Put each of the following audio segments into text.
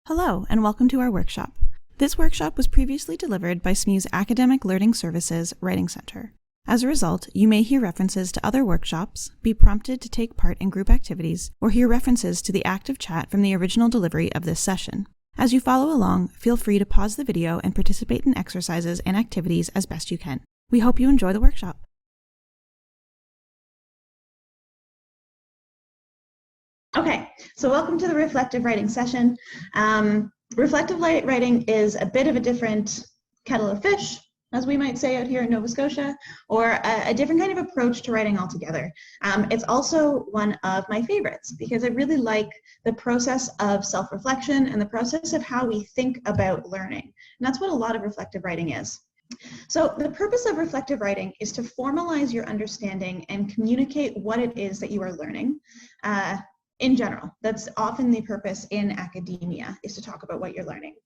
Hello, and welcome to our workshop. This workshop was previously delivered by SMU's Academic Learning Services Writing Center. As a result, you may hear references to other workshops, be prompted to take part in group activities, or hear references to the active chat from the original delivery of this session. As you follow along, feel free to pause the video and participate in exercises and activities as best you can. We hope you enjoy the workshop. Okay, so welcome to the reflective writing session. Reflective writing is a bit of a different kettle of fish, as we might say out here in Nova Scotia, or a different kind of approach to writing altogether. It's also one of my favorites because I really like the process of self-reflection and the process of how we think about learning. And that's what a lot of reflective writing is. So the purpose of reflective writing is to formalize your understanding and communicate what it is that you are learning. In general, that's often the purpose in academia, is to talk about what you're learning.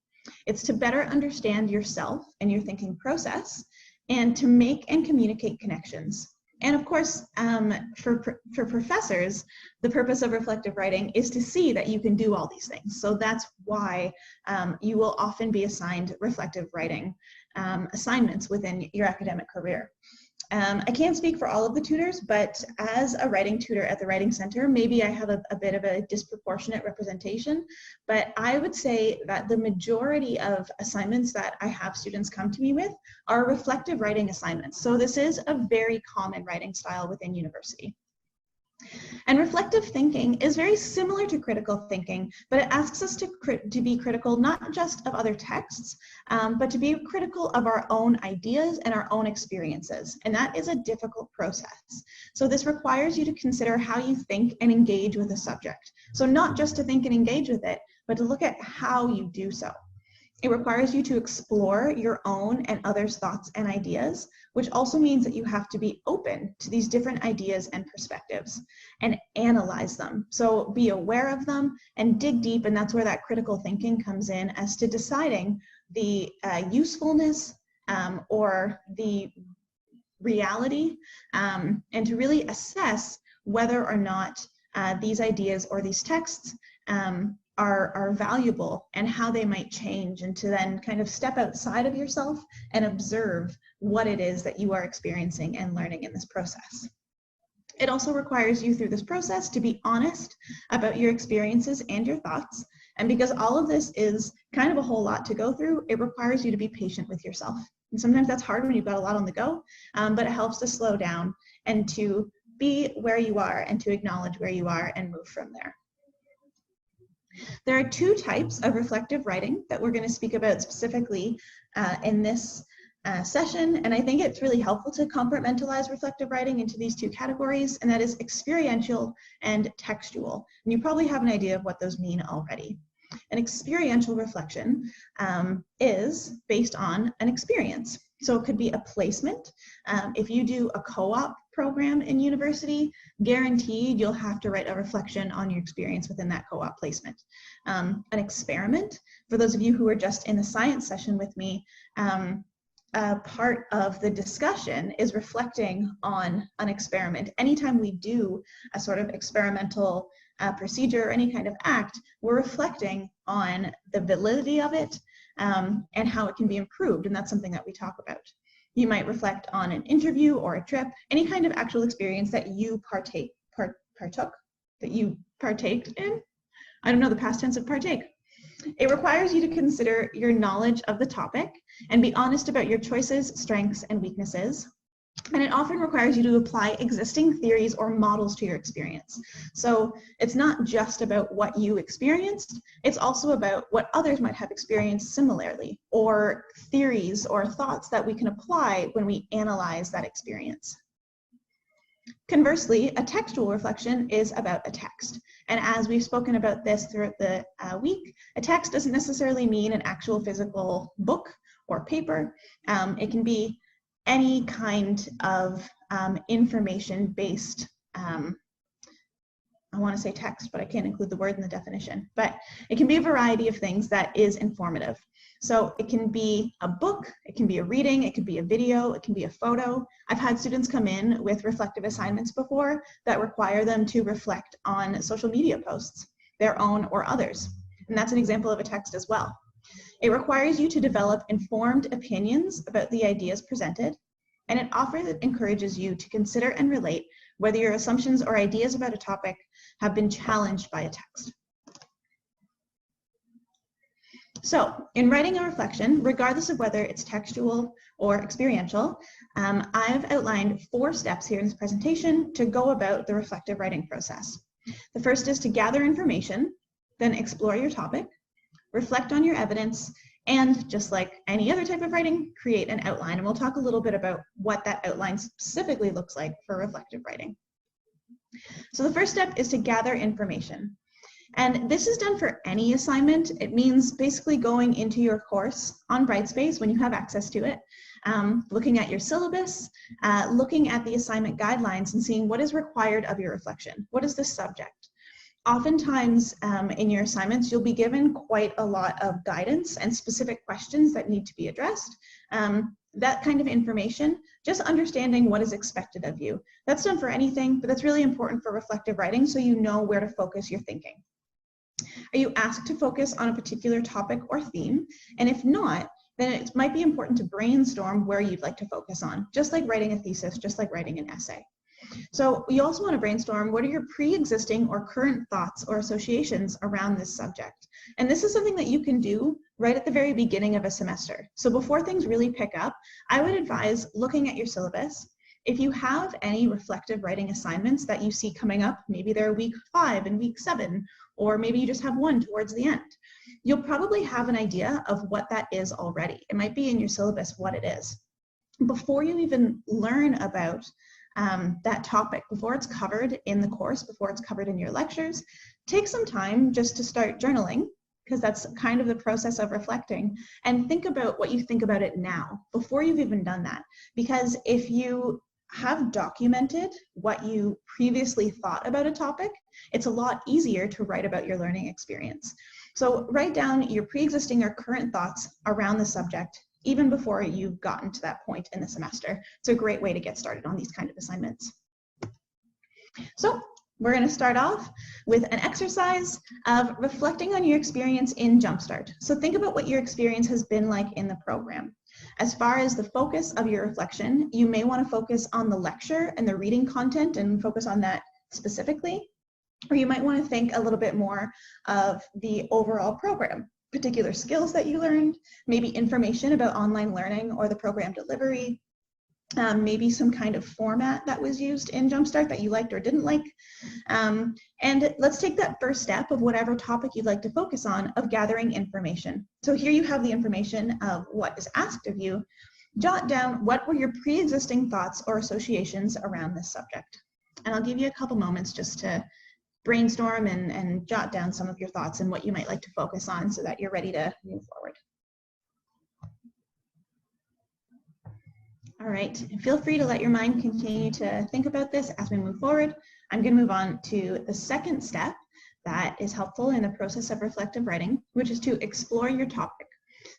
It's to better understand yourself and your thinking process, and to make and communicate connections. And of course, for professors, the purpose of reflective writing is to see that you can do all these things. So that's why you will often be assigned reflective writing assignments within your academic career. I can't speak for all of the tutors, but as a writing tutor at the Writing Center, maybe I have a bit of a disproportionate representation, but I would say that the majority of assignments that I have students come to me with are reflective writing assignments. So this is a very common writing style within university. And reflective thinking is very similar to critical thinking, but it asks us to be critical not just of other texts, but to be critical of our own ideas and our own experiences. And that is a difficult process. So this requires you to consider how you think and engage with a subject. So not just to think and engage with it, but to look at how you do so. It requires you to explore your own and others' thoughts and ideas, which also means that you have to be open to these different ideas and perspectives and analyze them. So be aware of them and dig deep, and that's where that critical thinking comes in, as to deciding the usefulness or the reality, and to really assess whether or not these ideas or these texts are valuable and how they might change, and to then kind of step outside of yourself and observe what it is that you are experiencing and learning in this process. It also requires you through this process to be honest about your experiences and your thoughts. And because all of this is kind of a whole lot to go through, it requires you to be patient with yourself. And sometimes that's hard when you've got a lot on the go, but it helps to slow down and to be where you are and to acknowledge where you are and move from there. There are two types of reflective writing that we're going to speak about specifically in this session, and I think it's really helpful to compartmentalize reflective writing into these two categories, and that is experiential and textual. And you probably have an idea of what those mean already. An experiential reflection is based on an experience. So it could be a placement. If you do a co-op program in university, guaranteed you'll have to write a reflection on your experience within that co-op placement. An experiment, for those of you who are just in the science session with me, part of the discussion is reflecting on an experiment. Anytime we do a sort of experimental procedure or any kind of act, we're reflecting on the validity of it and how it can be improved, and that's something that we talk about. You might reflect on an interview or a trip, any kind of actual experience that you partaked in. I don't know the past tense of partake. It requires you to consider your knowledge of the topic and be honest about your choices, strengths, and weaknesses. And it often requires you to apply existing theories or models to your experience. So it's not just about what you experienced, it's also about what others might have experienced similarly, or theories or thoughts that we can apply when we analyze that experience. Conversely, a textual reflection is about a text. And as we've spoken about this throughout the week, a text doesn't necessarily mean an actual physical book or paper. It can be any kind of information-based, I want to say text, but I can't include the word in the definition, but it can be a variety of things that is informative. So it can be a book, it can be a reading, it could be a video, it can be a photo. I've had students come in with reflective assignments before that require them to reflect on social media posts, their own or others. and that's an example of a text as well. It requires you to develop informed opinions about the ideas presented, and it often encourages you to consider and relate whether your assumptions or ideas about a topic have been challenged by a text. So, in writing a reflection, regardless of whether it's textual or experiential, I've outlined 4 steps here in this presentation to go about the reflective writing process. The first is to gather information, then explore your topic, reflect on your evidence, and just like any other type of writing, create an outline. And we'll talk a little bit about what that outline specifically looks like for reflective writing. So the first step is to gather information. And this is done for any assignment. It means basically going into your course on Brightspace when you have access to it, looking at your syllabus, looking at the assignment guidelines and seeing what is required of your reflection. What is the subject? Oftentimes in your assignments, you'll be given quite a lot of guidance and specific questions that need to be addressed. That kind of information, just understanding what is expected of you. That's done for anything, but that's really important for reflective writing so you know where to focus your thinking. Are you asked to focus on a particular topic or theme? And if not, then it might be important to brainstorm where you'd like to focus on, just like writing a thesis, just like writing an essay. So you also want to brainstorm what are your pre-existing or current thoughts or associations around this subject. And this is something that you can do right at the very beginning of a semester. So before things really pick up, I would advise looking at your syllabus. If you have any reflective writing assignments that you see coming up, maybe they're week 5 and week 7, or maybe you just have one towards the end, you'll probably have an idea of what that is already. It might be in your syllabus what it is. Before you even learn about that topic, before it's covered in the course, before it's covered in your lectures, take some time just to start journaling, because that's kind of the process of reflecting, and think about what you think about it now, before you've even done that. Because if you have documented what you previously thought about a topic, it's a lot easier to write about your learning experience. So write down your pre-existing or current thoughts around the subject, even before you've gotten to that point in the semester. It's a great way to get started on these kind of assignments. So we're going to start off with an exercise of reflecting on your experience in Jumpstart. So think about what your experience has been like in the program. As far as the focus of your reflection, you may want to focus on the lecture and the reading content and focus on that specifically. Or you might want to think a little bit more of the overall program, particular skills that you learned, maybe information about online learning or the program delivery, maybe some kind of format that was used in Jumpstart that you liked or didn't like. And let's take that first step of whatever topic you'd like to focus on of gathering information. So here you have the information of what is asked of you. Jot down what were your pre-existing thoughts or associations around this subject. And I'll give you a couple moments just to brainstorm and jot down some of your thoughts and what you might like to focus on so that you're ready to move forward. All right, and feel free to let your mind continue to think about this as we move forward. I'm going to move on to the second step that is helpful in the process of reflective writing, which is to explore your topic.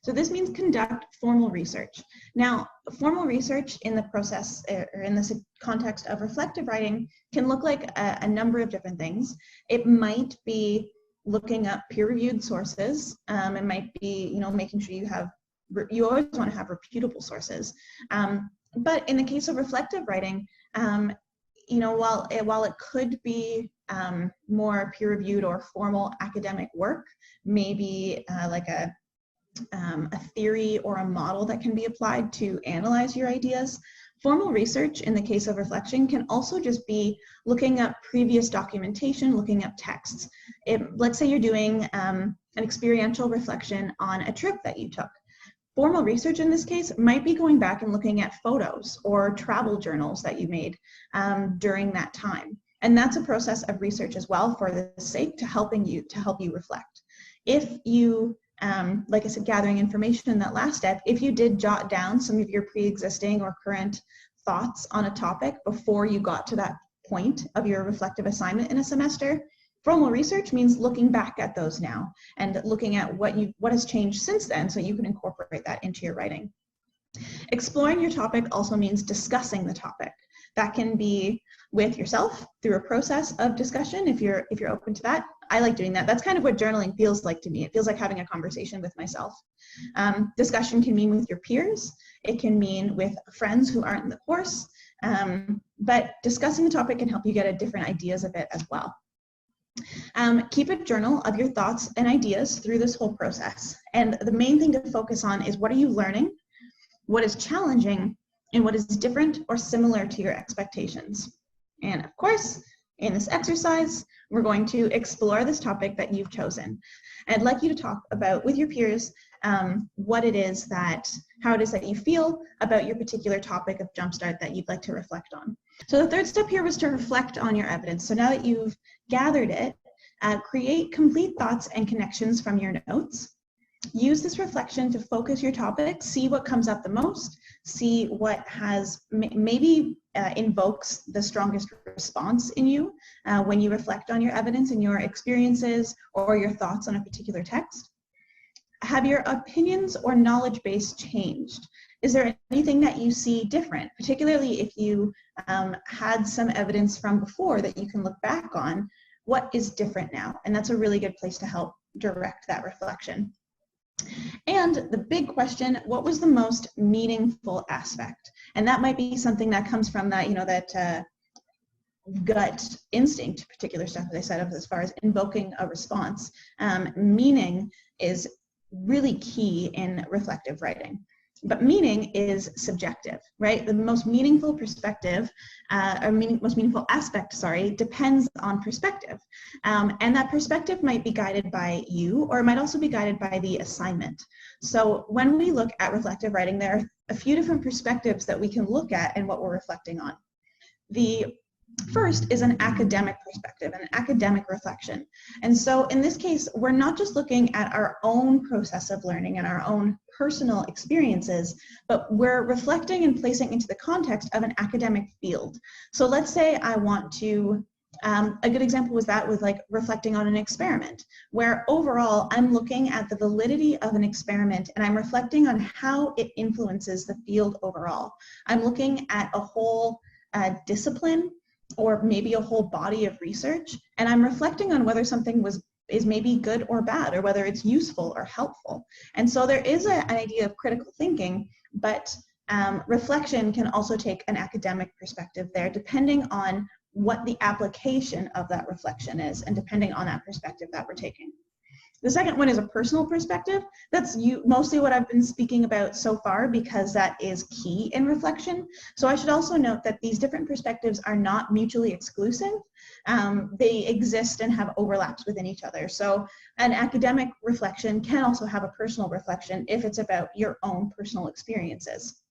So this means conduct formal research. Now, formal research in the process or in this context of reflective writing can look like a number of different things. It might be looking up peer-reviewed sources. It might be, making sure you always want to have reputable sources. But in the case of reflective writing, while it could be more peer-reviewed or formal academic work, maybe like a theory or a model that can be applied to analyze your ideas. Formal research in the case of reflection can also just be looking up previous documentation, looking up texts. Let's say you're doing an experiential reflection on a trip that you took. Formal research in this case might be going back and looking at photos or travel journals that you made during that time. And that's a process of research as well for the sake to help you reflect. If you like I said, gathering information in that last step, if you did jot down some of your pre-existing or current thoughts on a topic before you got to that point of your reflective assignment in a semester, formal research means looking back at those now and looking at what has changed since then so you can incorporate that into your writing. Exploring your topic also means discussing the topic. That can be with yourself through a process of discussion if you're open to that. I like doing that. That's kind of what journaling feels like to me. It feels like having a conversation with myself. Discussion can mean with your peers. It can mean with friends who aren't in the course. But discussing the topic can help you get different ideas of it as well. Keep a journal of your thoughts and ideas through this whole process. And the main thing to focus on is, what are you learning? What is challenging? And what is different or similar to your expectations? And of course, in this exercise, we're going to explore this topic that you've chosen. I'd like you to talk about with your peers how it is that you feel about your particular topic of Jumpstart that you'd like to reflect on. So the third step here was to reflect on your evidence. So now that you've gathered it, create complete thoughts and connections from your notes. Use this reflection to focus your topic, see what comes up the most, see what has maybe invokes the strongest response in you when you reflect on your evidence and your experiences or your thoughts on a particular text. Have your opinions or knowledge base changed? Is there anything that you see different, particularly if you had some evidence from before that you can look back on? What is different now? And that's a really good place to help direct that reflection. And the big question, what was the most meaningful aspect? And that might be something that comes from that, that gut instinct, particular stuff that I said of as far as invoking a response. Meaning is really key in reflective writing. But meaning is subjective, right? The most meaningful perspective, most meaningful aspect, depends on perspective. And that perspective might be guided by you, or it might also be guided by the assignment. So when we look at reflective writing, there are a few different perspectives that we can look at in what we're reflecting on. The first is an academic perspective, an academic reflection. And so in this case, we're not just looking at our own process of learning and our own personal experiences, but we're reflecting and placing into the context of an academic field. So let's say I want to, a good example was that with like reflecting on an experiment, where overall I'm looking at the validity of an experiment and I'm reflecting on how it influences the field overall. I'm looking at a whole discipline or maybe a whole body of research, and I'm reflecting on whether something is maybe good or bad, or whether it's useful or helpful. And so there is an idea of critical thinking, but reflection can also take an academic perspective there, depending on what the application of that reflection is, and depending on that perspective that we're taking. The second one is a personal perspective. That's mostly what I've been speaking about so far, because that is key in reflection. So I should also note that these different perspectives are not mutually exclusive. They exist and have overlaps within each other. So an academic reflection can also have a personal reflection if it's about your own personal experiences.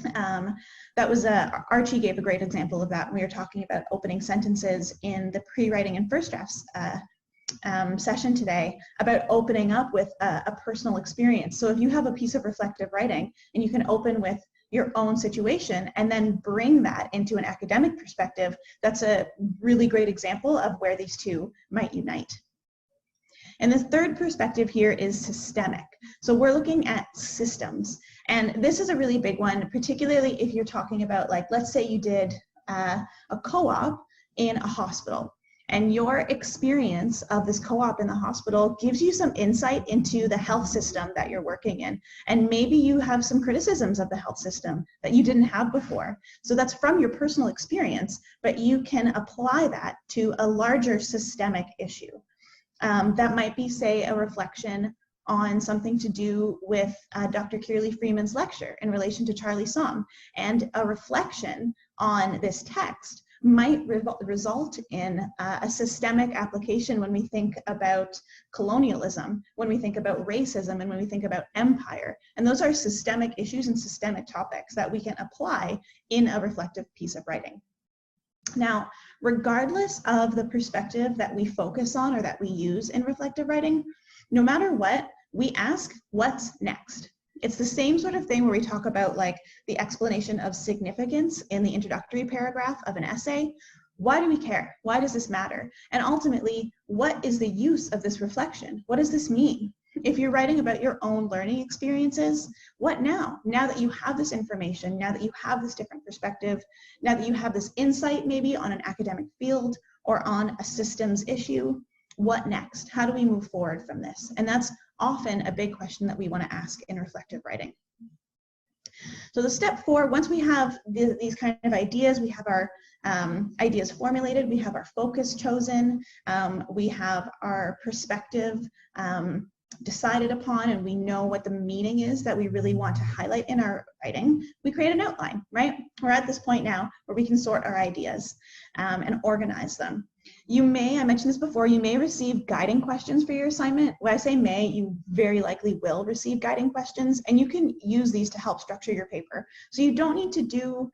That was Archie gave a great example of that when we were talking about opening sentences in the pre-writing and first drafts session today, about opening up with a personal experience. So if you have a piece of reflective writing and you can open with your own situation and then bring that into an academic perspective, that's a really great example of where these two might unite. And the third perspective here is systemic. So we're looking at systems. And this is a really big one, particularly if you're talking about, like, let's say you did a co-op in a hospital. And your experience of this co-op in the hospital gives you some insight into the health system that you're working in. And maybe you have some criticisms of the health system that you didn't have before. So that's from your personal experience, but you can apply that to a larger systemic issue. That might be, say, a reflection on something to do with Dr. Kirley Freeman's lecture in relation to Charlie Somme, and a reflection on this text might result in a systemic application when we think about colonialism, when we think about racism, and when we think about empire. And those are systemic issues and systemic topics that we can apply in a reflective piece of writing. Now, regardless of the perspective that we focus on or that we use in reflective writing, no matter what, we ask, what's next? It's the same sort of thing where we talk about, like, the explanation of significance in the introductory paragraph of an essay. Why do we care? Why does this matter? And ultimately, what is the use of this reflection? What does this mean? If you're writing about your own learning experiences, what now? Now that you have this information, now that you have this different perspective, now that you have this insight maybe on an academic field or on a systems issue, what next? How do we move forward from this? And that's often a big question that we want to ask in reflective writing. So the step 4, once we have these kind of ideas, we have our ideas formulated, we have our focus chosen, we have our perspective decided upon, and we know what the meaning is that we really want to highlight in our writing, we create an outline, right? We're at this point now where we can sort our ideas and organize them. You may, I mentioned this before, you may receive guiding questions for your assignment. When I say may, you very likely will receive guiding questions, and you can use these to help structure your paper. So you don't need to do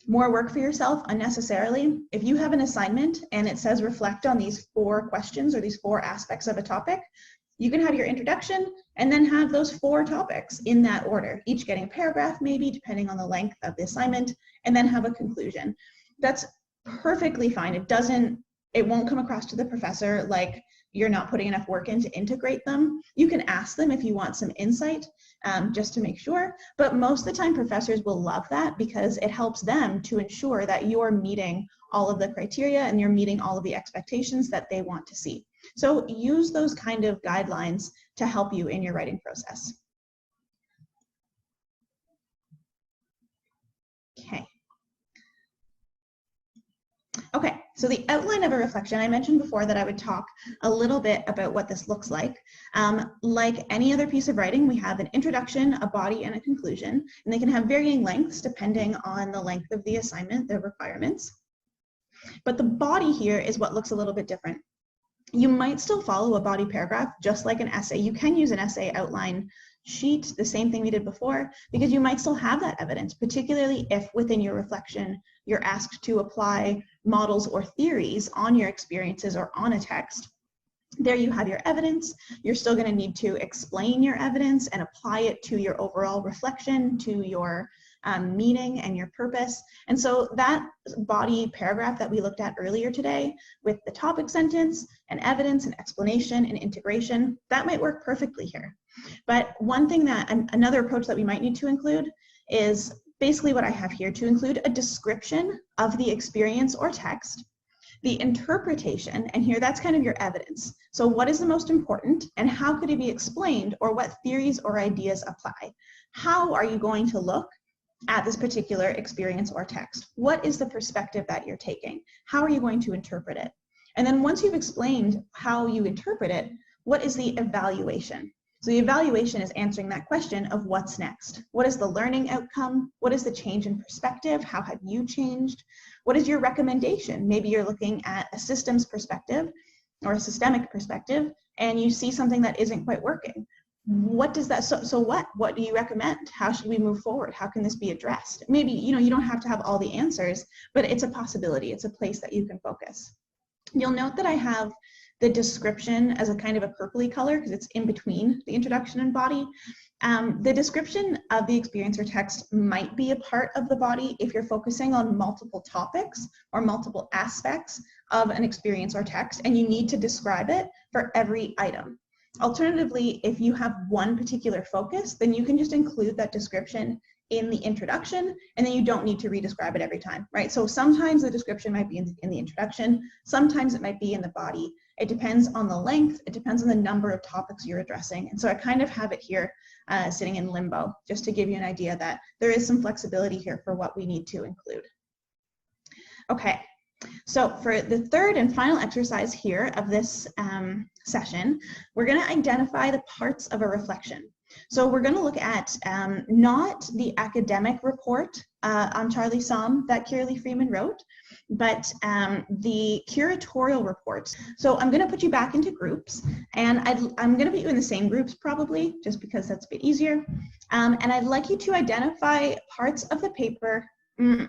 more work for yourself unnecessarily. If you have an assignment and it says reflect on these 4 questions or these 4 aspects of a topic, you can have your introduction and then have those 4 topics in that order, each getting a paragraph maybe, depending on the length of the assignment, and then have a conclusion. That's perfectly fine. It won't come across to the professor like you're not putting enough work in to integrate them. You can ask them if you want some insight, just to make sure, but most of the time professors will love that because it helps them to ensure that you're meeting all of the criteria and you're meeting all of the expectations that they want to see. So use those kind of guidelines to help you in your writing process. Okay, so the outline of a reflection, I mentioned before that I would talk a little bit about what this looks like. Like any other piece of writing, we have an introduction, a body, and a conclusion, and they can have varying lengths depending on the length of the assignment, the requirements. But the body here is what looks a little bit different. You might still follow a body paragraph, just like an essay. You can use an essay outline sheet, the same thing we did before, because you might still have that evidence, particularly if within your reflection, you're asked to apply models or theories on your experiences or on a text. There you have your evidence. You're still going to need to explain your evidence and apply it to your overall reflection, to your meaning and your purpose. And so that body paragraph that we looked at earlier today with the topic sentence and evidence and explanation and integration, that might work perfectly here. But one thing another approach that we might need to include is basically what I have here, to include a description of the experience or text, the interpretation, and here that's kind of your evidence. So what is the most important and how could it be explained, or what theories or ideas apply? How are you going to look at this particular experience or text? What is the perspective that you're taking? How are you going to interpret it? And then once you've explained how you interpret it, what is the evaluation? So the evaluation is answering that question of what's next. What is the learning outcome? What is the change in perspective? How have you changed? What is your recommendation? Maybe you're looking at a systems perspective or a systemic perspective, and you see something that isn't quite working. What does that, so what do you recommend? How should we move forward? How can this be addressed? Maybe, you don't have to have all the answers, but it's a possibility. It's a place that you can focus. You'll note that I have the description as a kind of a purpley color because it's in between the introduction and body. The description of the experience or text might be a part of the body if you're focusing on multiple topics or multiple aspects of an experience or text, and you need to describe it for every item. Alternatively, if you have one particular focus, then you can just include that description in the introduction, and then you don't need to re-describe it every time, right? So sometimes the description might be in the introduction, sometimes it might be in the body. It depends on the length, it depends on the number of topics you're addressing. And so I kind of have it here sitting in limbo, just to give you an idea that there is some flexibility here for what we need to include. Okay, so for the third and final exercise here of this session, we're going to identify the parts of a reflection. So we're going to look at not the academic report on Charlie Somm that Kirley Freeman wrote, but the curatorial reports. So I'm going to put you back into groups, and I'm going to put you in the same groups probably, just because that's a bit easier. And I'd like you to identify parts of the paper,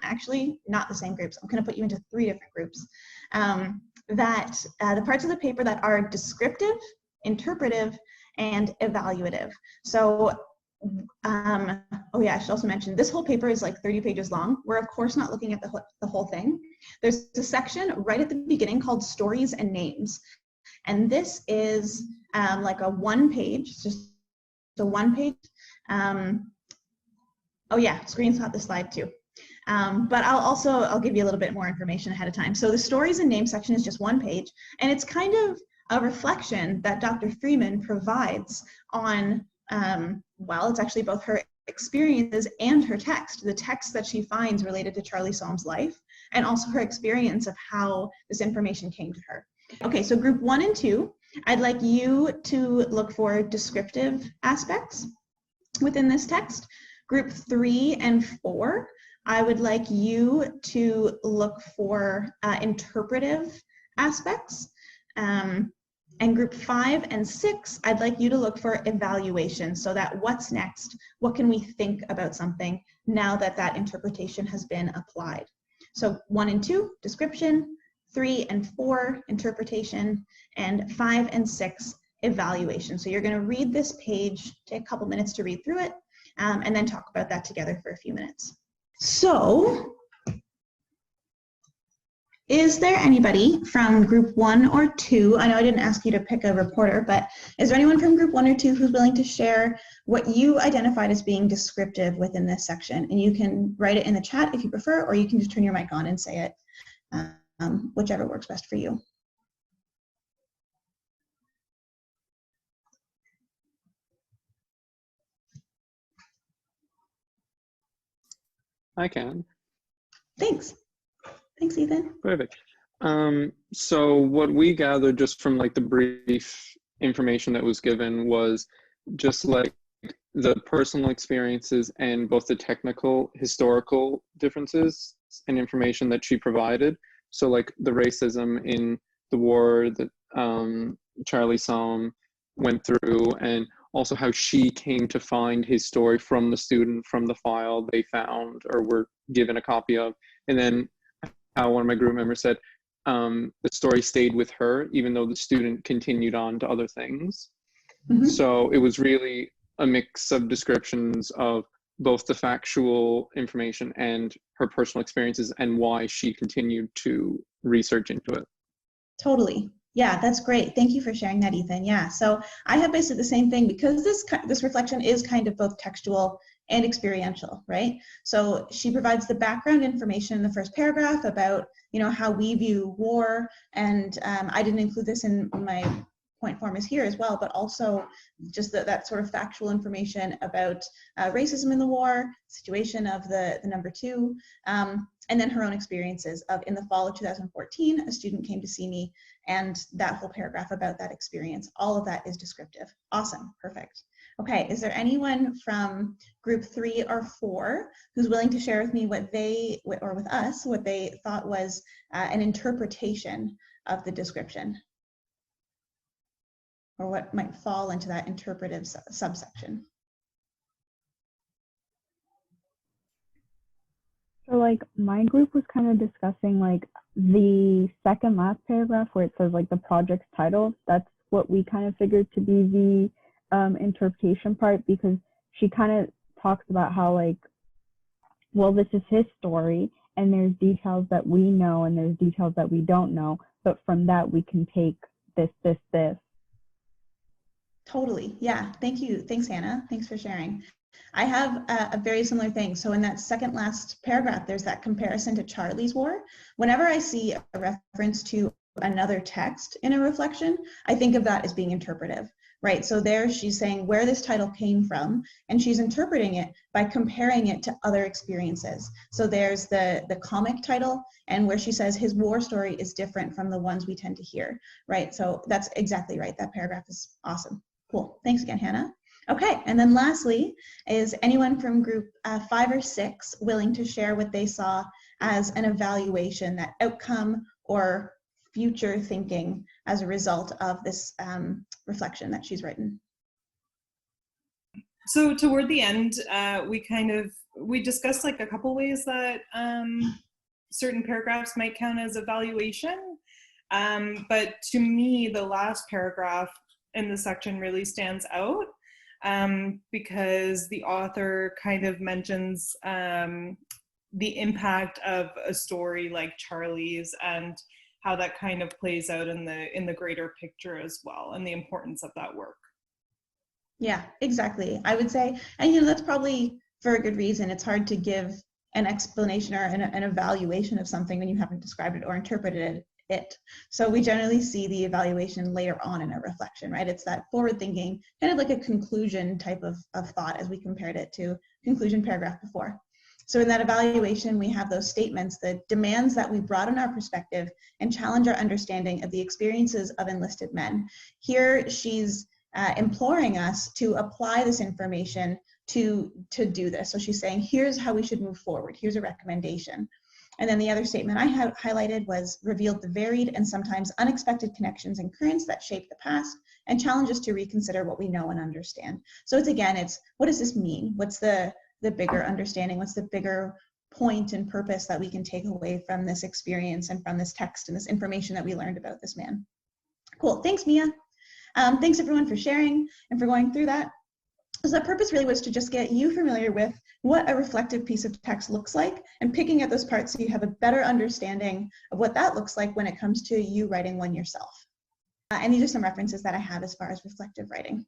actually not the same groups, I'm going to put you into 3 different groups, the parts of the paper that are descriptive, interpretive, and evaluative. So, oh yeah, I should also mention, this whole paper is like 30 pages long. We're of course not looking at the whole thing. There's a section right at the beginning called Stories and Names. And this is like a 1-page, just a 1-page, oh yeah, screenshot the slide too. But I'll give you a little bit more information ahead of time. So the Stories and Names section is just 1 page, and it's kind of a reflection that Dr. Freeman provides on, well, it's actually both her experiences and her text, the text that she finds related to Charlie Salm's life, and also her experience of how this information came to her. Okay, so group 1 and 2, I'd like you to look for descriptive aspects within this text. Group 3 and 4, I would like you to look for interpretive aspects. And group 5 and 6, I'd like you to look for evaluation, so that what's next? What can we think about something now that that interpretation has been applied? So 1 and 2, description, 3 and 4, interpretation, and 5 and 6, evaluation. So you're going to read this page, take a couple minutes to read through it, and then talk about that together for a few minutes. So, is there anybody from group 1 or 2? I know I didn't ask you to pick a reporter, but is there anyone from group 1 or 2 who's willing to share what you identified as being descriptive within this section? And you can write it in the chat if you prefer, or you can just turn your mic on and say it, whichever works best for you. I can. Thanks. Thanks, Ethan. Perfect. So what we gathered just from like the brief information that was given was just like the personal experiences and both the technical, historical differences and information that she provided. So like the racism in the war that Charlie Salm went through, and also how she came to find his story from the student, from the file they found or were given a copy of. And then how one of my group members said the story stayed with her, even though the student continued on to other things. Mm-hmm. So it was really a mix of descriptions of both the factual information and her personal experiences and why she continued to research into it. Totally. Yeah, that's great. Thank you for sharing that, Ethan. Yeah, so I have basically the same thing, because this reflection is kind of both textual and experiential, right? So she provides the background information in the first paragraph about, you know, how we view war, and I didn't include this in my point form is here as well, but also just that sort of factual information about racism in the war, situation of the number 2, and then her own experiences of in the fall of 2014, a student came to see me, and that whole paragraph about that experience. All of that is descriptive. Awesome, perfect. Okay, is there anyone from group 3 or 4 who's willing to share with me what they, or with us, what they thought was an interpretation of the description? Or what might fall into that interpretive subsection? So like my group was kind of discussing like the second last paragraph where it says like the project's title. That's what we kind of figured to be the interpretation part, because she kind of talks about how like, well, this is his story and there's details that we know and there's details that we don't know, but from that we can take this. Totally. Yeah. Thank you. Thanks, Hannah. Thanks for sharing. I have a very similar thing. So in that second last paragraph, there's that comparison to Charlie's War. Whenever I see a reference to another text in a reflection, I think of that as being interpretive, right? So there she's saying where this title came from, and she's interpreting it by comparing it to other experiences. So there's the comic title, and where she says his war story is different from the ones we tend to hear, right? So that's exactly right. That paragraph is awesome. Cool. Thanks again, Hannah. Okay, and then lastly, is anyone from group 5 or 6 willing to share what they saw as an evaluation, that outcome or future thinking as a result of this reflection that she's written? So toward the end, we discussed like a couple ways that certain paragraphs might count as evaluation. But to me, the last paragraph in the section really stands out because the author kind of mentions the impact of a story like Charlie's and how that kind of plays out in the greater picture as well, and the importance of that work. Yeah, exactly. I would say, and you know, that's probably for a good reason. It's hard to give an explanation or an evaluation of something when you haven't described it or interpreted it. So we generally see the evaluation later on in a reflection, right? It's that forward thinking, kind of like a conclusion type of thought as we compared it to conclusion paragraph before. So in that evaluation, we have those statements, the demands that we broaden our perspective and challenge our understanding of the experiences of enlisted men. Here she's imploring us to apply this information to do this. So she's saying, here's how we should move forward. Here's a recommendation. And then the other statement I have highlighted was revealed the varied and sometimes unexpected connections and currents that shape the past and challenge us to reconsider what we know and understand. So it's again, what does this mean? What's the bigger understanding? What's the bigger point and purpose that we can take away from this experience and from this text and this information that we learned about this man? Cool, thanks Mia. Thanks everyone for sharing and for going through that. So the purpose really was to just get you familiar with what a reflective piece of text looks like and picking at those parts so you have a better understanding of what that looks like when it comes to you writing one yourself. And these are some references that I have as far as reflective writing.